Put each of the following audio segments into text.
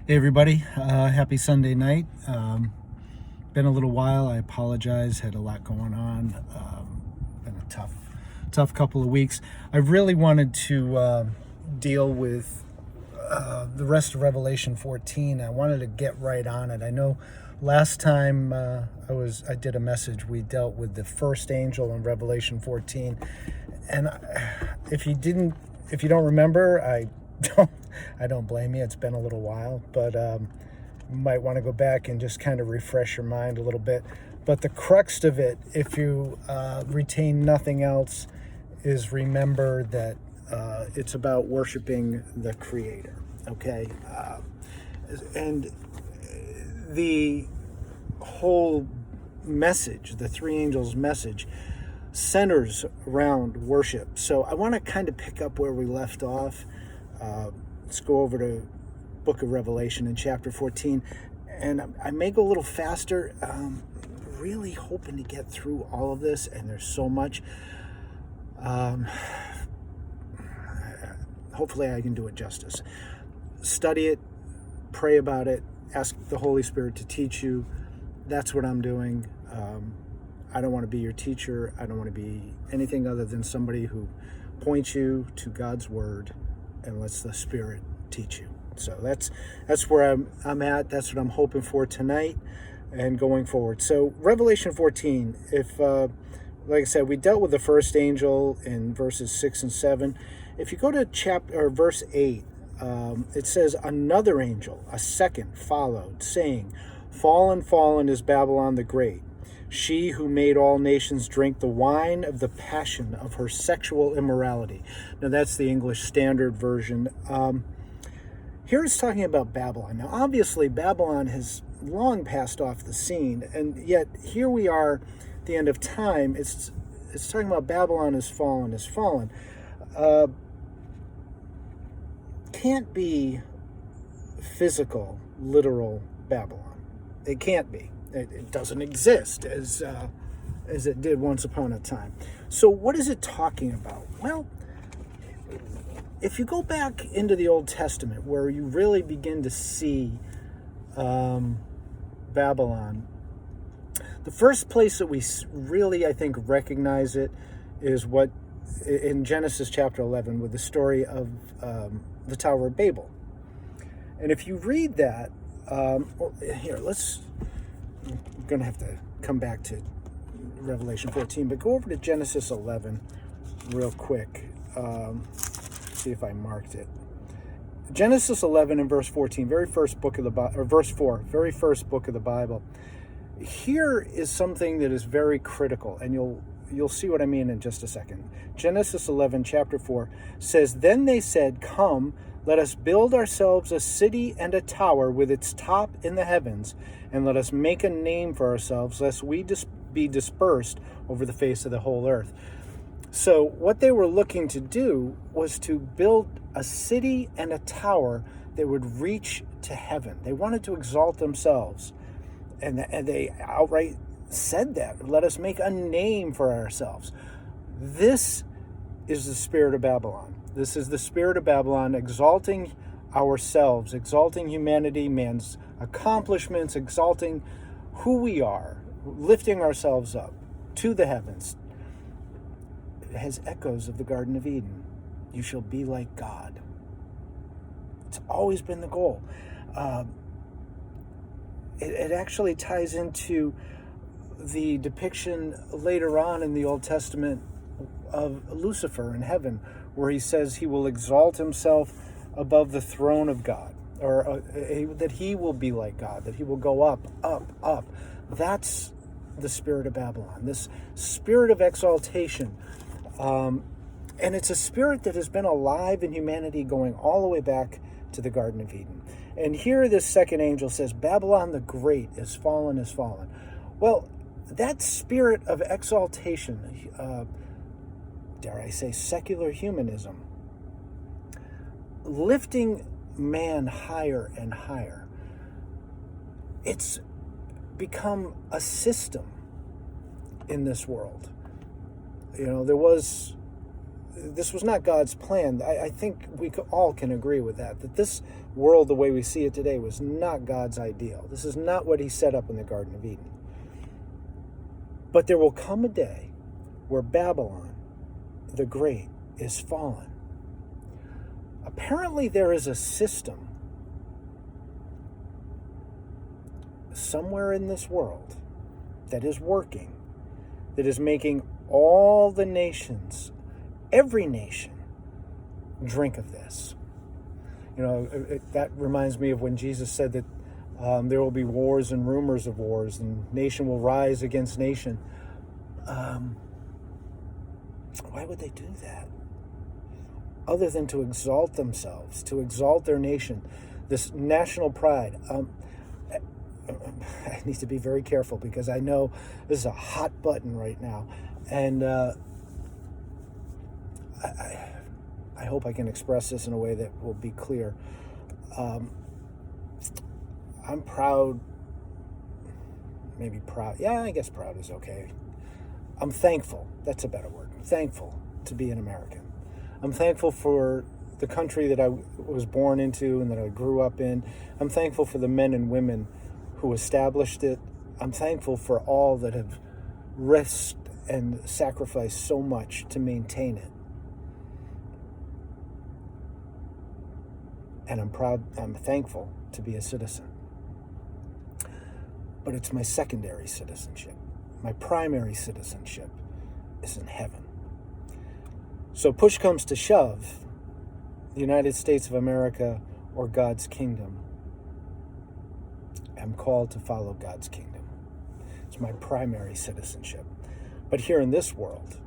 Hey everybody, happy Sunday night. Been a little while. I apologize. Had a lot going on. Been a tough couple of weeks. I really wanted to deal with the rest of Revelation 14. I wanted to get right on it. I know last time I did a message. We dealt with the first angel in Revelation 14, and if you don't remember, don't I don't blame you. It's been a little while, but you might want to go back and just kind of refresh your mind a little bit. But the crux of it, if you retain nothing else, is remember that it's about worshiping the Creator. Okay, and the whole message, the three angels' message, centers around worship. So I want to kind of pick up where we left off. Let's go over to book of Revelation in chapter 14. And I may go a little faster. Really hoping to get through all of this, and there's so much. Hopefully I can do it justice. Study it, pray about it, ask the Holy Spirit to teach you. That's what I'm doing. I don't want to be your teacher. I don't want to be anything other than somebody who points you to God's Word and lets the Spirit teach you. So that's where I'm at. That's what I'm hoping for tonight and going forward. So Revelation 14, if like I said, we dealt with the first angel in verses 6 and 7. If you go to verse 8, it says, another angel, a second, followed, saying, Fallen, fallen is Babylon the Great, she who made all nations drink the wine of the passion of her sexual immorality. Now that's the English Standard Version. Here it's talking about Babylon. Now obviously Babylon has long passed off the scene, and yet here we are at the end of time. It's talking about Babylon is fallen, is fallen. Can't be physical, literal Babylon. It can't be. It doesn't exist as it did once upon a time. So what is it talking about? Well, if you go back into the Old Testament, where you really begin to see Babylon, the first place that we really, I think, recognize it is what in Genesis chapter 11 with the story of the Tower of Babel. And if you read that, I'm going to have to come back to Revelation 14, but go over to Genesis 11 real quick. See if I marked it. Genesis 11 and verse 14, very first book of the Bible, or verse 4, very first book of the Bible. Here is something that is very critical, and you'll see what I mean in just a second. Genesis 11, chapter 4 says, Then they said, Come, let us build ourselves a city and a tower with its top in the heavens, and let us make a name for ourselves, lest we be dispersed over the face of the whole earth. So what they were looking to do was to build a city and a tower that would reach to heaven. They wanted to exalt themselves, and they outright said that. Let us make a name for ourselves. This is the spirit of Babylon. This is the spirit of Babylon, exalting ourselves, exalting humanity, man's accomplishments, exalting who we are, lifting ourselves up to the heavens. It has echoes of the Garden of Eden. You shall be like God. It's always been the goal. It actually ties into the depiction later on in the Old Testament of Lucifer in heaven, where he says he will exalt himself above the throne of God, or that he will be like God, that he will go up, up, up. That's the spirit of Babylon, this spirit of exaltation. And it's a spirit that has been alive in humanity going all the way back to the Garden of Eden. And here this second angel says, Babylon the Great is fallen, is fallen. Well, that spirit of exaltation, dare I say secular humanism, lifting man higher and higher, it's become a system in this world. You know, there was This was not God's plan. I think we all can agree with that this world, the way we see it today, was not God's ideal. This is not what he set up in the Garden of Eden. But there will come a day where Babylon the Great is fallen. Apparently there is a system somewhere in this world that is working, that is making all the nations, every nation, drink of this. That reminds me of when Jesus said that there will be wars and rumors of wars, and nation will rise against nation. Why would they do that? Other than to exalt themselves, to exalt their nation, this national pride. I need to be very careful because I know this is a hot button right now. And I hope I can express this in a way that will be clear. I'm proud, maybe proud. Yeah, I guess proud is okay. I'm thankful. That's a better word. I'm thankful to be an American. I'm thankful for the country that I was born into and that I grew up in. I'm thankful for the men and women who established it. I'm thankful for all that have risked and sacrificed so much to maintain it. And I'm thankful to be a citizen. But it's my secondary citizenship. My primary citizenship is in heaven. So push comes to shove, the United States of America or God's kingdom, I'm called to follow God's kingdom. It's my primary citizenship. But here in this world,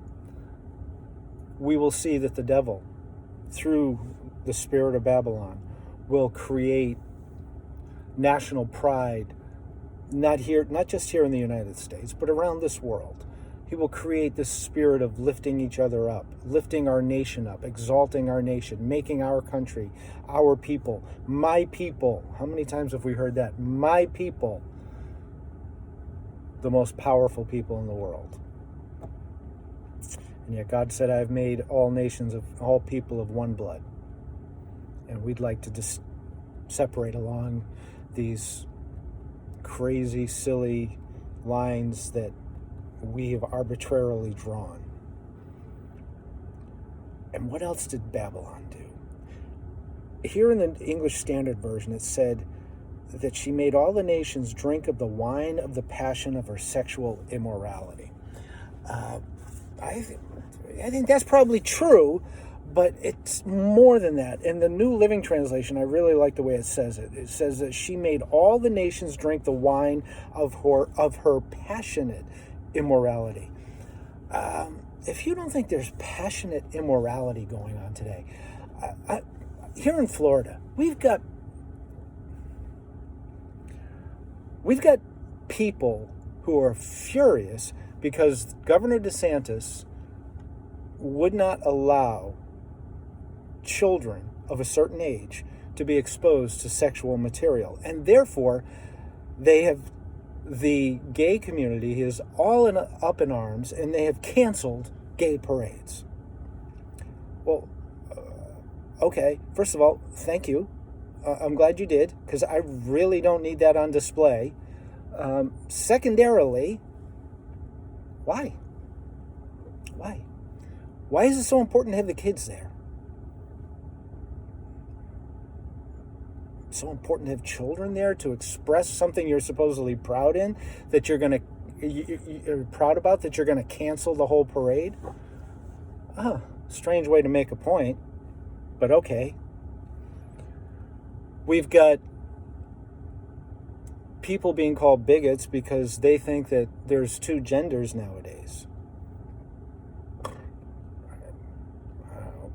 we will see that the devil, through the spirit of Babylon, will create national pride, not just here in the United States, but around this world. He will create this spirit of lifting each other up, lifting our nation up, exalting our nation, making our country, our people, my people. How many times have we heard that? My people, the most powerful people in the world. And yet God said, I've made all nations of all people of one blood. And we'd like to just separate along these crazy, silly lines that we have arbitrarily drawn. And what else did Babylon do? Here in the English Standard Version, it said that she made all the nations drink of the wine of the passion of her sexual immorality. I think that's probably true, but it's more than that. In the New Living Translation, I really like the way it says it. It says that she made all the nations drink the wine of her passionate immorality. If you don't think there's passionate immorality going on today, here in Florida, we've got people who are furious because Governor DeSantis would not allow children of a certain age to be exposed to sexual material, and therefore the gay community is all up in arms, and they have canceled gay parades. Well, okay, first of all, thank you. I'm glad you did, because I really don't need that on display. Secondarily, why? Why is it so important to have the kids there? It's so important to have children there to express something you're supposedly proud in, that you're proud about, that you're going to cancel the whole parade? Strange way to make a point, but okay. We've got people being called bigots because they think that there's two genders nowadays. The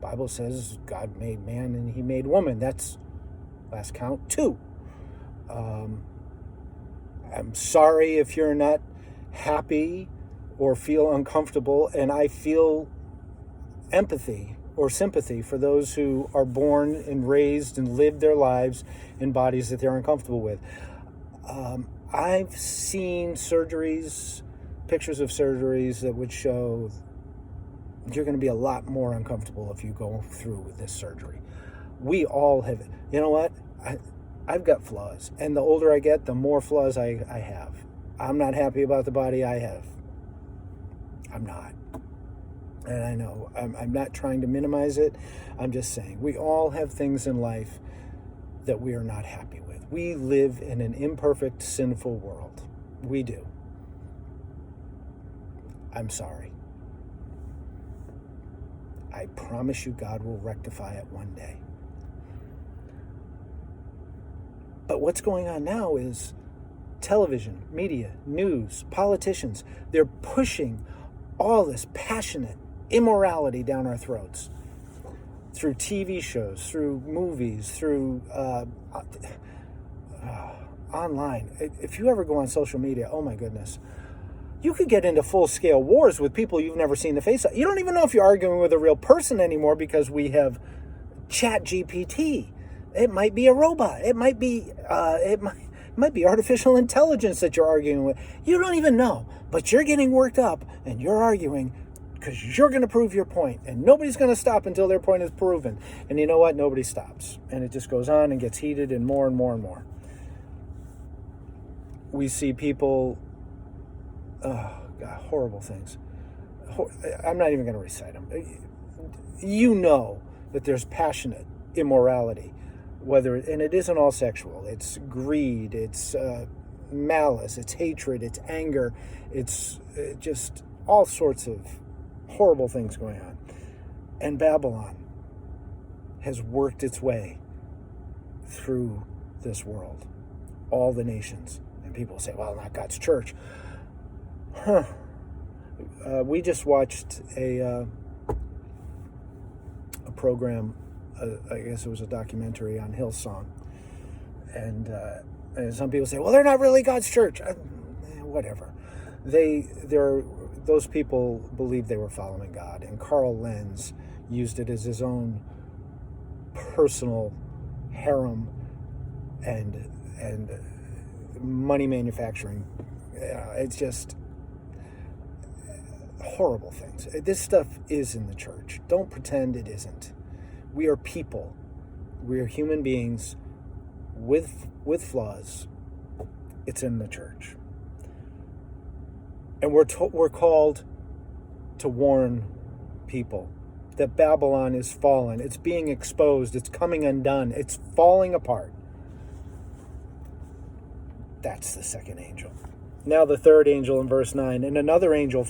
Bible says God made man and he made woman. That's, last count, 2. I'm sorry if you're not happy or feel uncomfortable, and I feel empathy or sympathy for those who are born and raised and live their lives in bodies that they're uncomfortable with. I've seen pictures of surgeries that would show You're going to be a lot more uncomfortable if you go through this surgery. We all have, you know what? I've got flaws. And the older I get, the more flaws I have. I'm not happy about the body I have. I'm not. And I know, I'm not trying to minimize it. I'm just saying, we all have things in life that we are not happy with. We live in an imperfect, sinful world. We do. I'm sorry. I promise you God will rectify it one day. But what's going on now is television, media, news, politicians, they're pushing all this passionate immorality down our throats through TV shows, through movies, through online. If you ever go on social media, oh my goodness, you could get into full-scale wars with people you've never seen the face of. You don't even know if you're arguing with a real person anymore because we have ChatGPT. It might be a robot. It might be artificial intelligence that you're arguing with. You don't even know, but you're getting worked up and you're arguing because you're going to prove your point, and nobody's going to stop until their point is proven. And you know what? Nobody stops, and it just goes on and gets heated and more and more and more. We see people, horrible things. I'm not even going to recite them. You know that there's passionate immorality, and it isn't all sexual. It's greed, it's malice, it's hatred, it's anger, it's just all sorts of horrible things going on. And Babylon has worked its way through this world, all the nations. And people say, well, not God's church. We just watched a program, I guess it was a documentary on Hillsong. And some people say, well, they're not really God's church. Whatever. Those people believed they were following God. And Carl Lenz used it as his own personal harem and money manufacturing. It's just horrible things. This stuff is in the church. Don't pretend it isn't. We are people. We are human beings with flaws. It's in the church. And we're called to warn people that Babylon is fallen. It's being exposed. It's coming undone. It's falling apart. That's the second angel. Now the third angel in verse 9. And another angel, a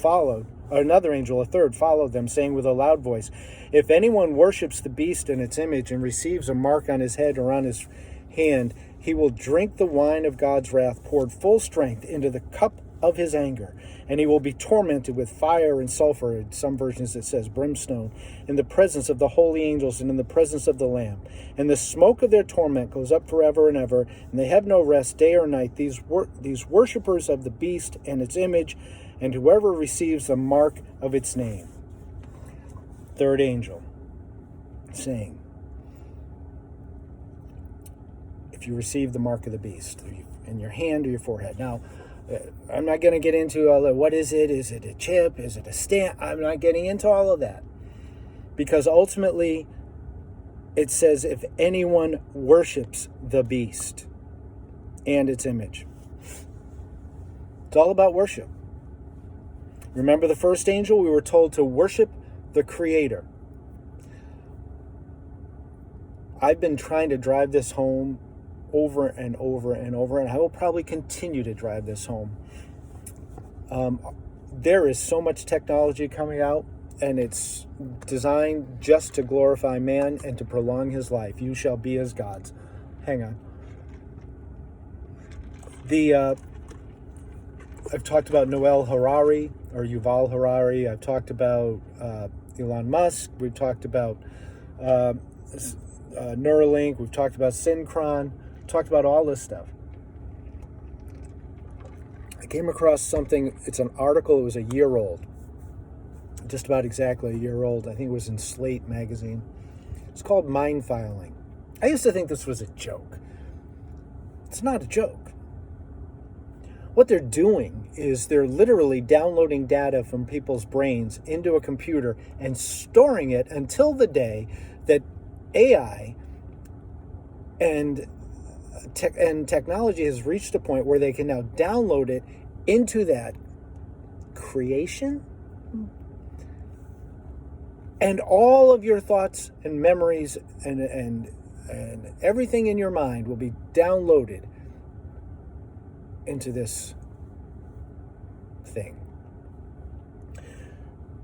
third, followed them, saying with a loud voice, if anyone worships the beast and its image and receives a mark on his head or on his hand, he will drink the wine of God's wrath poured full strength into the cup of his anger, and he will be tormented with fire and sulfur. In some versions it says brimstone, in the presence of the holy angels and in the presence of the Lamb. And the smoke of their torment goes up forever and ever, and they have no rest day or night, these worshippers of the beast and its image, and whoever receives the mark of its name. Third angel saying, if you receive the mark of the beast in your hand or your forehead. Now, I'm not going to get into all that. What is it? Is it a chip? Is it a stamp? I'm not getting into all of that. Because ultimately, it says if anyone worships the beast and its image. It's all about worship. Remember the first angel? We were told to worship the Creator. I've been trying to drive this home over and over and over, and I will probably continue to drive this home. There is so much technology coming out, and it's designed just to glorify man and to prolong his life. You shall be as gods. Hang on. I've talked about Noel Harari or Yuval Harari. I've talked about Elon Musk. We've talked about Neuralink. We've talked about Synchron. Talked about all this stuff. I came across something. It's an article. It was a year old. Just about exactly a year old. I think it was in Slate magazine. It's called Mind Filing. I used to think this was a joke. It's not a joke. what they're doing is they're literally downloading data from people's brains into a computer and storing it until the day that AI and technology has reached a point where they can now download it into that creation, and all of your thoughts and memories and everything in your mind will be downloaded into this thing.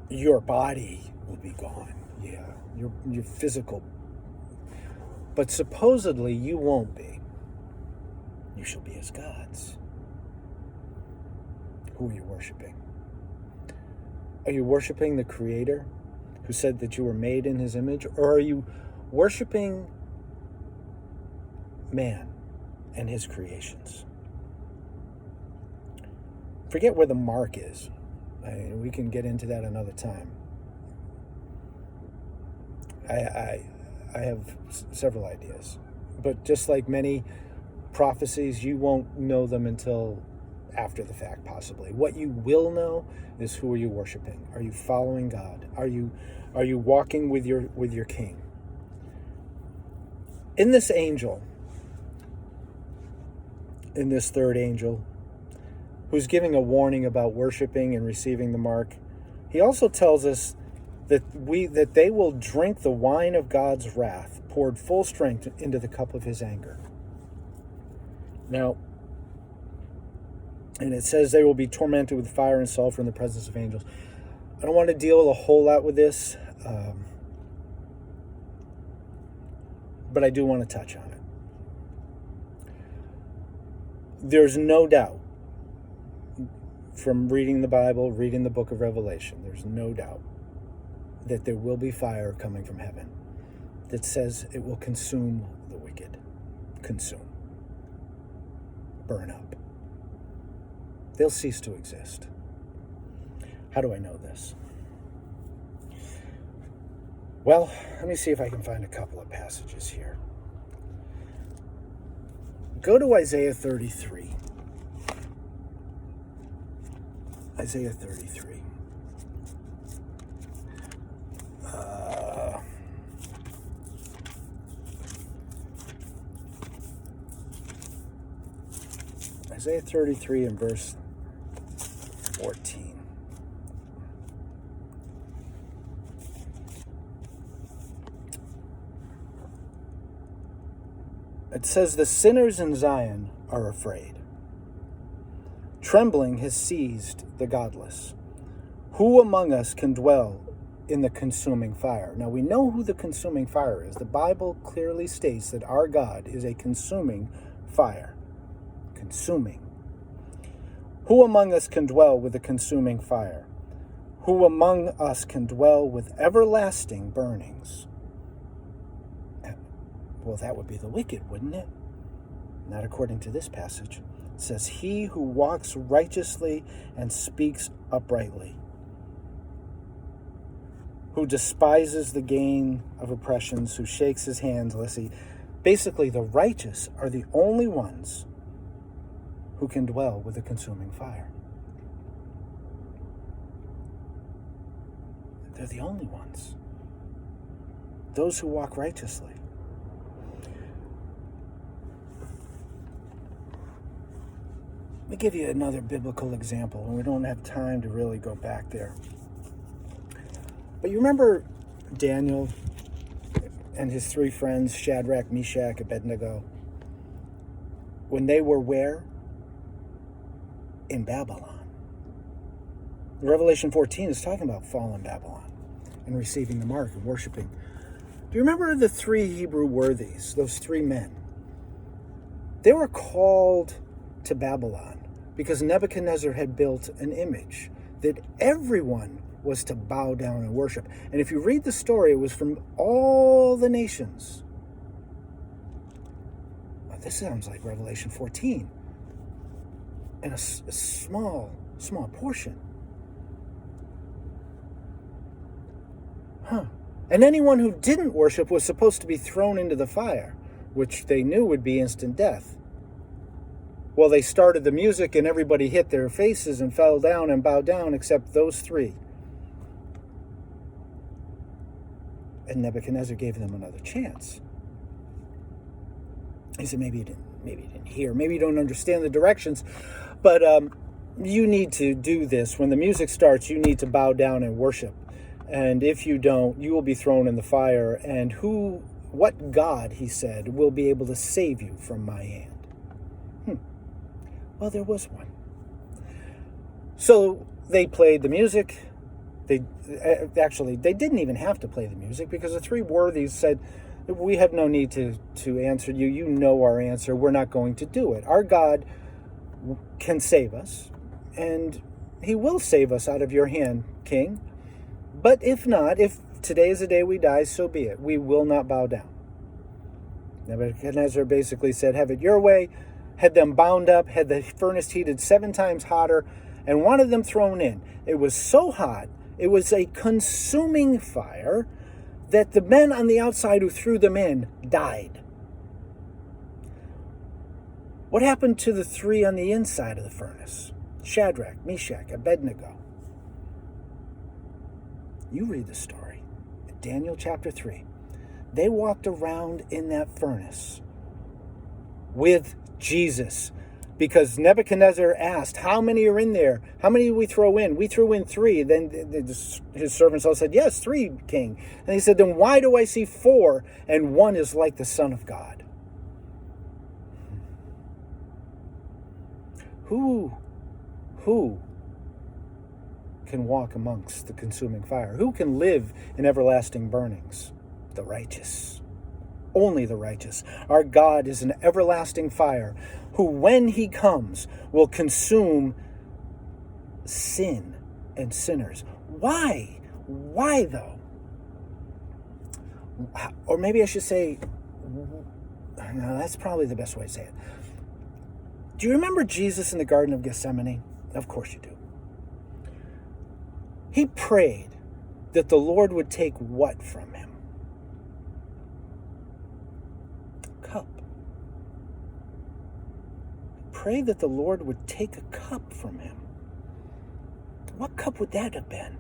Your body will be gone, yeah, your physical, but supposedly you won't be. You shall be as gods. Who are you worshiping? Are you worshiping the Creator, who said that you were made in His image? Or are you worshiping man and his creations? Forget where the mark is. We can get into that another time. I have several ideas. But just like many prophecies, you won't know them until after the fact, possibly. What you will know is, who are you worshiping? Are you following God? Are you walking with your King? In this angel, in this third angel, who's giving a warning about worshiping and receiving the mark, he also tells us that they will drink the wine of God's wrath, poured full strength into the cup of His anger. Now, and it says they will be tormented with fire and sulfur in the presence of angels. I don't want to deal a whole lot with this, but I do want to touch on it. There's no doubt, from reading the Bible, reading the book of Revelation, there's no doubt that there will be fire coming from heaven that says it will consume the wicked. Consume. Burn up. They'll cease to exist. How do I know this? Well, let me see if I can find a couple of passages here. Go to Isaiah 33. Isaiah 33. Isaiah 33 and verse 14. It says, "The sinners in Zion are afraid. Trembling has seized the godless. Who among us can dwell in the consuming fire?" Now we know who the consuming fire is. The Bible clearly states that our God is a consuming fire. Consuming. Who among us can dwell with the consuming fire? Who among us can dwell with everlasting burnings? Well, that would be the wicked, wouldn't it? Not according to this passage. It says, "He who walks righteously and speaks uprightly, who despises the gain of oppressions, who shakes his hands lest he..." Basically, the righteous are the only ones who can dwell with the consuming fire. They're the only ones. Those who walk righteously. Let me give you another biblical example, and we don't have time to really go back there. But you remember Daniel and his three friends, Shadrach, Meshach, Abednego, when they were where? In Babylon. Revelation 14 is talking about fallen Babylon and receiving the mark and worshiping. Do you remember the three Hebrew worthies, those three men? They were called to Babylon because Nebuchadnezzar had built an image that everyone was to bow down and worship. And if you read the story, it was from all the nations. Well, this sounds like Revelation 14. And a small portion. And anyone who didn't worship was supposed to be thrown into the fire, which they knew would be instant death. Well, they started the music and everybody hit their faces and fell down and bowed down except those three. And Nebuchadnezzar gave them another chance. He said, maybe you didn't hear, maybe you don't understand the directions, but you need to do this. When the music starts, you need to bow down and worship. And if you don't, you will be thrown in the fire. And what God, he said, will be able to save you from my hand? Well, there was one. So they played the music. They didn't even have to play the music, because the three worthies said, we have no need to answer you. You know our answer. We're not going to do it. Our God can save us, and he will save us out of your hand, King. But if not, if today is the day we die, so be it. We will not bow down. Nebuchadnezzar basically said, have it your way, had them bound up, had the furnace heated 7 times hotter, and wanted them thrown in. It was so hot, it was a consuming fire, that the men on the outside who threw them in died. What happened to the 3 on the inside of the furnace? Shadrach, Meshach, Abednego. You read the story. Daniel chapter 3. They walked around in that furnace with Jesus, because Nebuchadnezzar asked, how many are in there? How many did we throw in? We threw in 3. Then his servants all said, yes, 3, king. And he said, then why do I see 4 and 1 is like the Son of God? Who can walk amongst the consuming fire? Who can live in everlasting burnings? The righteous. Only the righteous. Our God is an everlasting fire, who when he comes will consume sin and sinners. Why? Why though? Or maybe I should say, no, that's probably the best way to say it. Do you remember Jesus in the Garden of Gethsemane? Of course you do. He prayed that the Lord would take what from him? Cup. Prayed that the Lord would take a cup from him. What cup would that have been?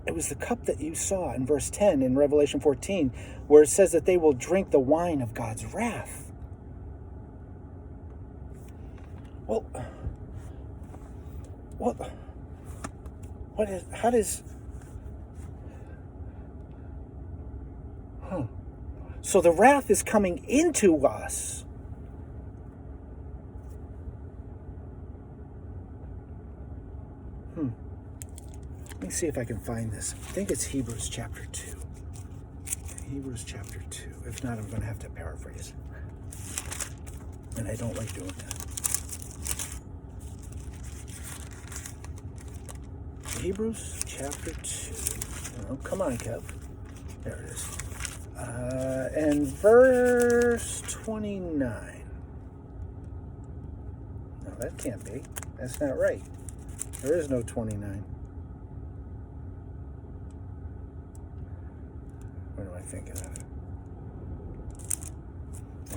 It was the cup that you saw in verse 10 in Revelation 14, where it says that they will drink the wine of God's wrath. Well, how does... So the wrath is coming into us. Let me see if I can find this. I think it's Hebrews chapter 2. Hebrews chapter 2. If not, I'm going to have to paraphrase. And I don't like doing that. Hebrews chapter 2. Oh, come on, Kev. There it is. And verse 29. No, that can't be. That's not right. There is no 29. What am I thinking of?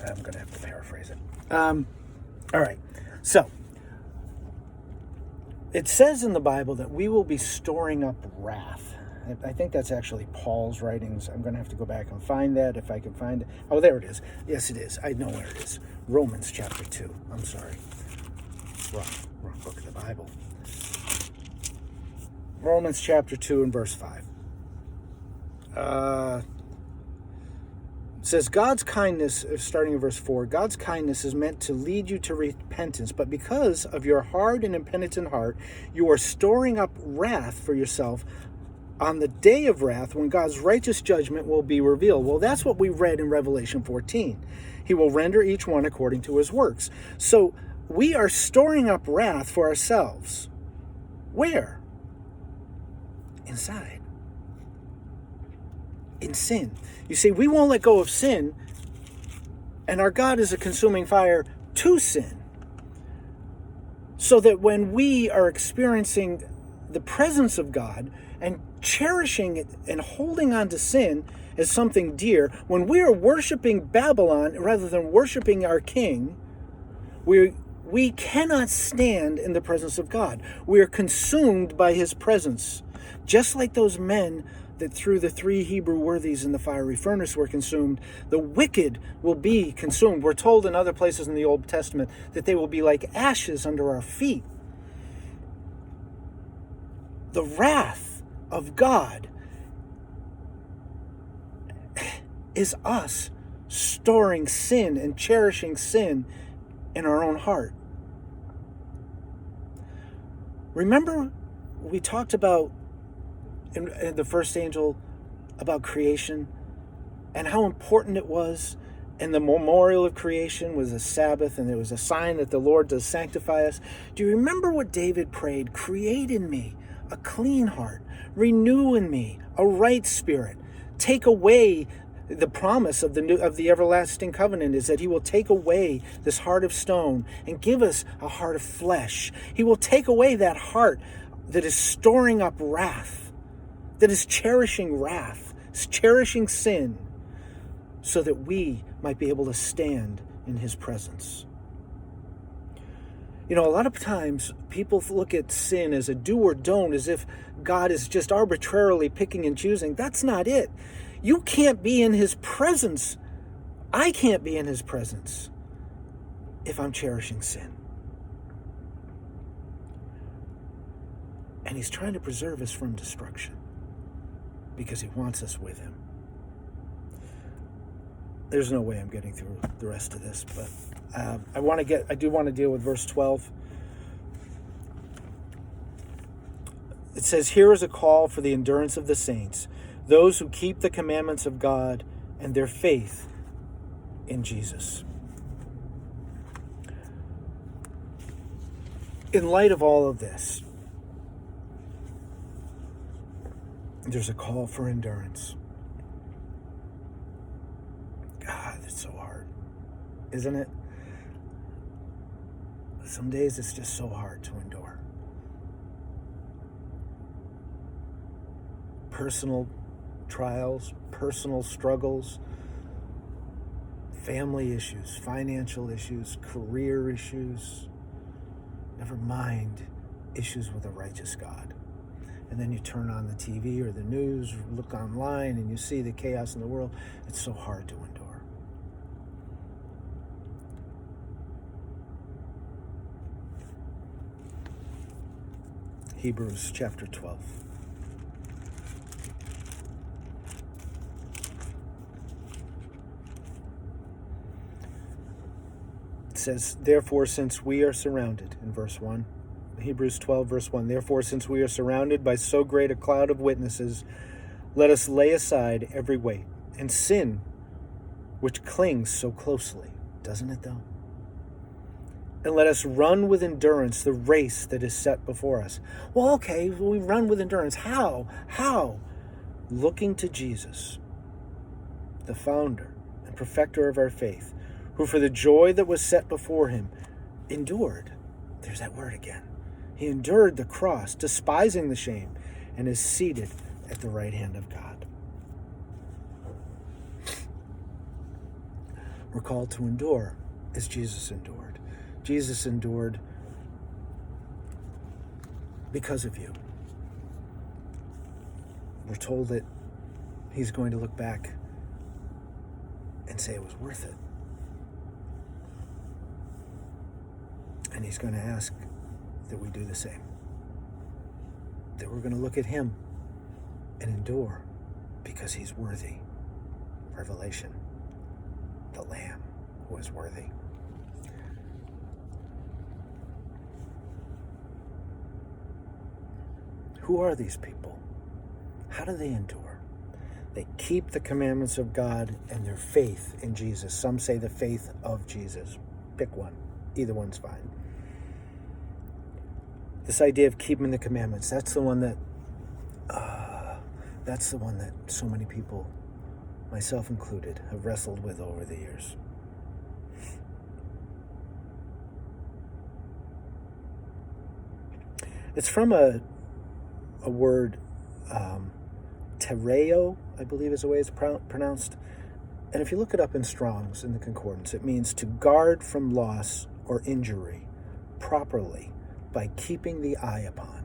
I'm going to have to paraphrase it. All right. So, it says in the Bible that we will be storing up wrath. I think that's actually Paul's writings. I'm going to have to go back and find that if I can find it. Oh, there it is. Yes, it is. I know where it is. Romans chapter 2. I'm sorry. Wrong book of the Bible. Romans chapter 2 and verse 5. It says, God's kindness, starting in verse 4, God's kindness is meant to lead you to repentance, but because of your hard and impenitent heart, you are storing up wrath for yourself on the day of wrath when God's righteous judgment will be revealed. Well, that's what we read in Revelation 14. He will render each one according to his works. So we are storing up wrath for ourselves. Where? Inside. In sin. You see, we won't let go of sin, and our God is a consuming fire to sin. So that when we are experiencing the presence of God and cherishing it and holding on to sin as something dear, when we are worshiping Babylon rather than worshiping our King, We cannot stand in the presence of God. We are consumed by his presence. Just like those men that through the 3 Hebrew worthies in the fiery furnace were consumed, the wicked will be consumed. We're told in other places in the Old Testament that they will be like ashes under our feet. The wrath of God is us storing sin and cherishing sin in our own heart. Remember, we talked about in the first angel about creation and how important it was, and the memorial of creation was a Sabbath, and it was a sign that the Lord does sanctify us. Do you remember what David prayed? Create in me a clean heart, renew in me a right spirit. Take away the promise of the everlasting covenant is that he will take away this heart of stone and give us a heart of flesh. He will take away that heart that is storing up wrath, that is cherishing wrath, is cherishing sin, so that we might be able to stand in his presence. You know, a lot of times people look at sin as a do or don't, as if God is just arbitrarily picking and choosing. That's not it. You can't be in his presence. I can't be in his presence if I'm cherishing sin. And he's trying to preserve us from destruction because he wants us with him. There's no way I'm getting through the rest of this, but I do want to deal with verse 12. It says, "Here is a call for the endurance of the saints, those who keep the commandments of God and their faith in Jesus." In light of all of this, there's a call for endurance. God, it's so hard, isn't it? Some days it's just so hard to endure. Personal trials, personal struggles, family issues, financial issues, career issues, never mind issues with a righteous God. And then you turn on the TV or the news, or look online, and you see the chaos in the world. It's so hard to endure. Hebrews chapter 12. It says, "Therefore, since we are surrounded," in verse 1, Hebrews 12, verse 1, "Therefore, since we are surrounded by so great a cloud of witnesses, let us lay aside every weight and sin which clings so closely." Doesn't it, though? "And let us run with endurance the race that is set before us." Well, okay, we run with endurance. How? Looking to Jesus, the founder and perfecter of our faith, who for the joy that was set before him endured. There's that word again. He endured the cross, despising the shame, and is seated at the right hand of God. We're called to endure as Jesus endured. Jesus endured because of you. We're told that he's going to look back and say it was worth it. And he's going to ask that we do the same. That we're going to look at him and endure because he's worthy. Revelation, the Lamb who is worthy. Who are these people? How do they endure? They keep the commandments of God and their faith in Jesus. Some say the faith of Jesus. Pick one. Either one's fine. This idea of keeping the commandments, that's the one that so many people, myself included, have wrestled with over the years. It's from a word, tereo, I believe is the way it's pronounced. And if you look it up in Strong's, in the Concordance, it means to guard from loss or injury properly by keeping the eye upon.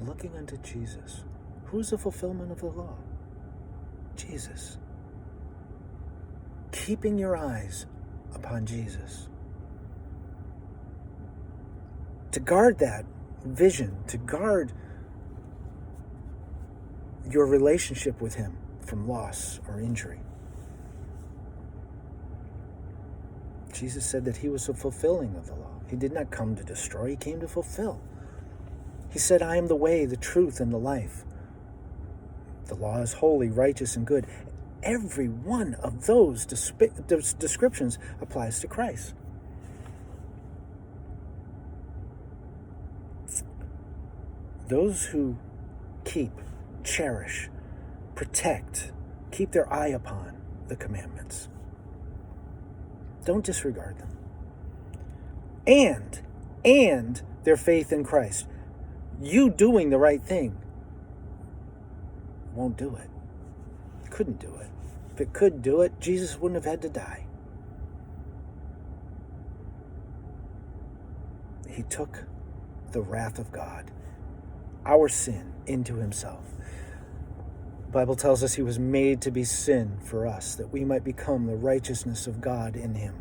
Looking unto Jesus. Who's the fulfillment of the law? Jesus. Keeping your eyes upon Jesus. To guard that vision, to guard your relationship with him from loss or injury. Jesus said that he was the fulfilling of the law. He did not come to destroy, he came to fulfill. He said, I am the way, the truth, and the life. The law is holy, righteous, and good. Every one of those descriptions applies to Christ. Those who keep, cherish, protect, keep their eye upon the commandments. Don't disregard them. And their faith in Christ. You doing the right thing won't do it. Couldn't do it. If it could do it, Jesus wouldn't have had to die. He took the wrath of God, our sin, into himself. The Bible tells us he was made to be sin for us, that we might become the righteousness of God in him.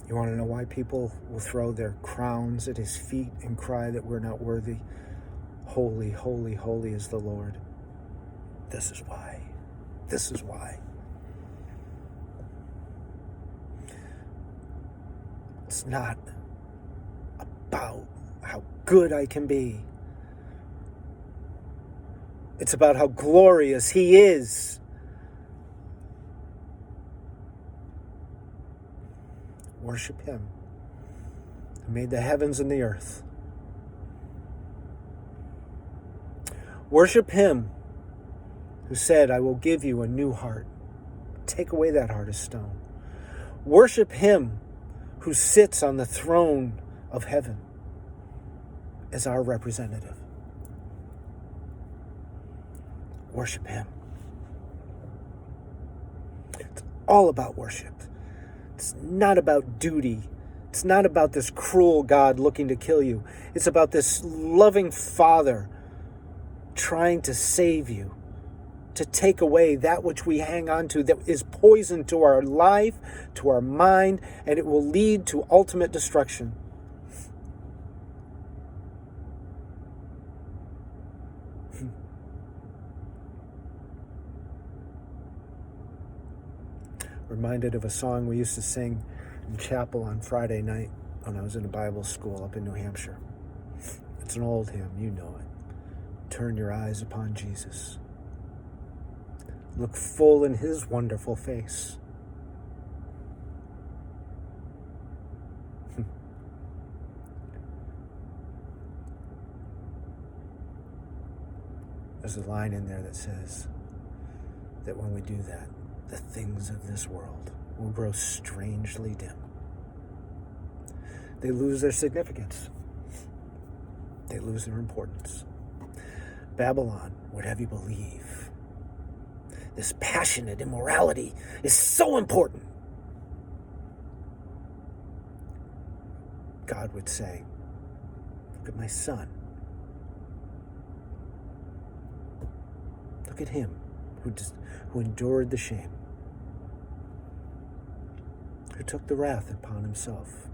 You want to know why people will throw their crowns at his feet and cry that we're not worthy? Holy, holy, holy is the Lord. This is why. This is why. It's not about how good I can be. It's about how glorious he is. Worship him who made the heavens and the earth. Worship him who said, I will give you a new heart. Take away that heart of stone. Worship him who sits on the throne of heaven as our representative. Worship him. It's all about worship. It's not about duty. It's not about this cruel God looking to kill you. It's about this loving Father trying to save you, to take away that which we hang on to that is poison to our life, to our mind, and it will lead to ultimate destruction. Reminded of a song we used to sing in chapel on Friday night when I was in a Bible school up in New Hampshire. It's an old hymn, you know it. Turn your eyes upon Jesus. Look full in his wonderful face. There's a line in there that says that when we do that, the things of this world will grow strangely dim. They lose their significance. They lose their importance. Babylon would have you believe this passionate immorality is so important. God would say, look at my son. Look at him who endured the shame, who took the wrath upon himself,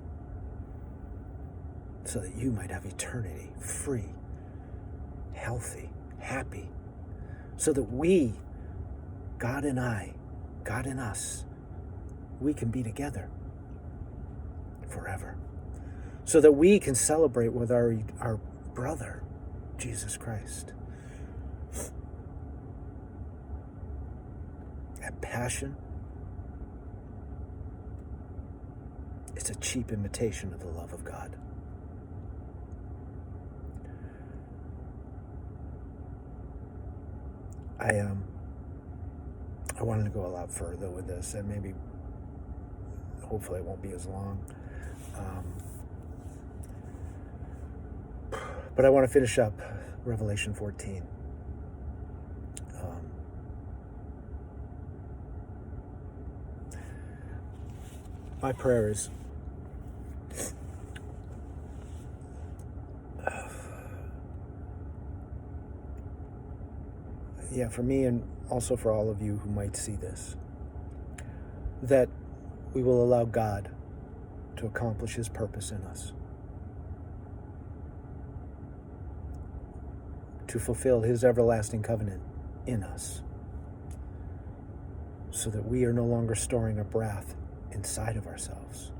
so that you might have eternity free, healthy, happy, so that we, God and I, God and us, we can be together forever, so that we can celebrate with our brother, Jesus Christ. That passion, it's a cheap imitation of the love of God. I wanted to go a lot further with this and maybe hopefully it won't be as long. But I want to finish up Revelation 14. My prayer is for me and also for all of you who might see this, that we will allow God to accomplish his purpose in us, to fulfill his everlasting covenant in us, so that we are no longer storing up wrath inside of ourselves,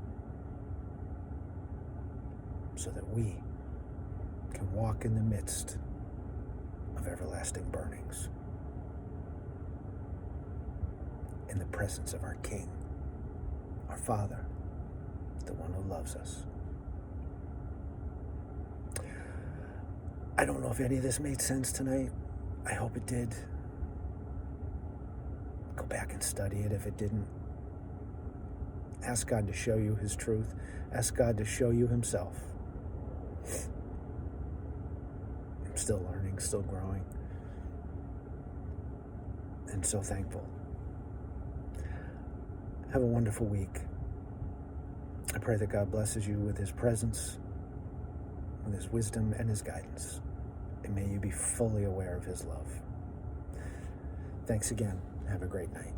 so that we can walk in the midst of everlasting burnings, in the presence of our King, our Father, the one who loves us. I don't know if any of this made sense tonight. I hope it did. Go back and study it if it didn't. Ask God to show you his truth. Ask God to show you himself. I'm still learning, still growing, and so thankful. Have a wonderful week. I pray that God blesses you with his presence, with his wisdom and his guidance, and may you be fully aware of his love. Thanks again. Have a great night.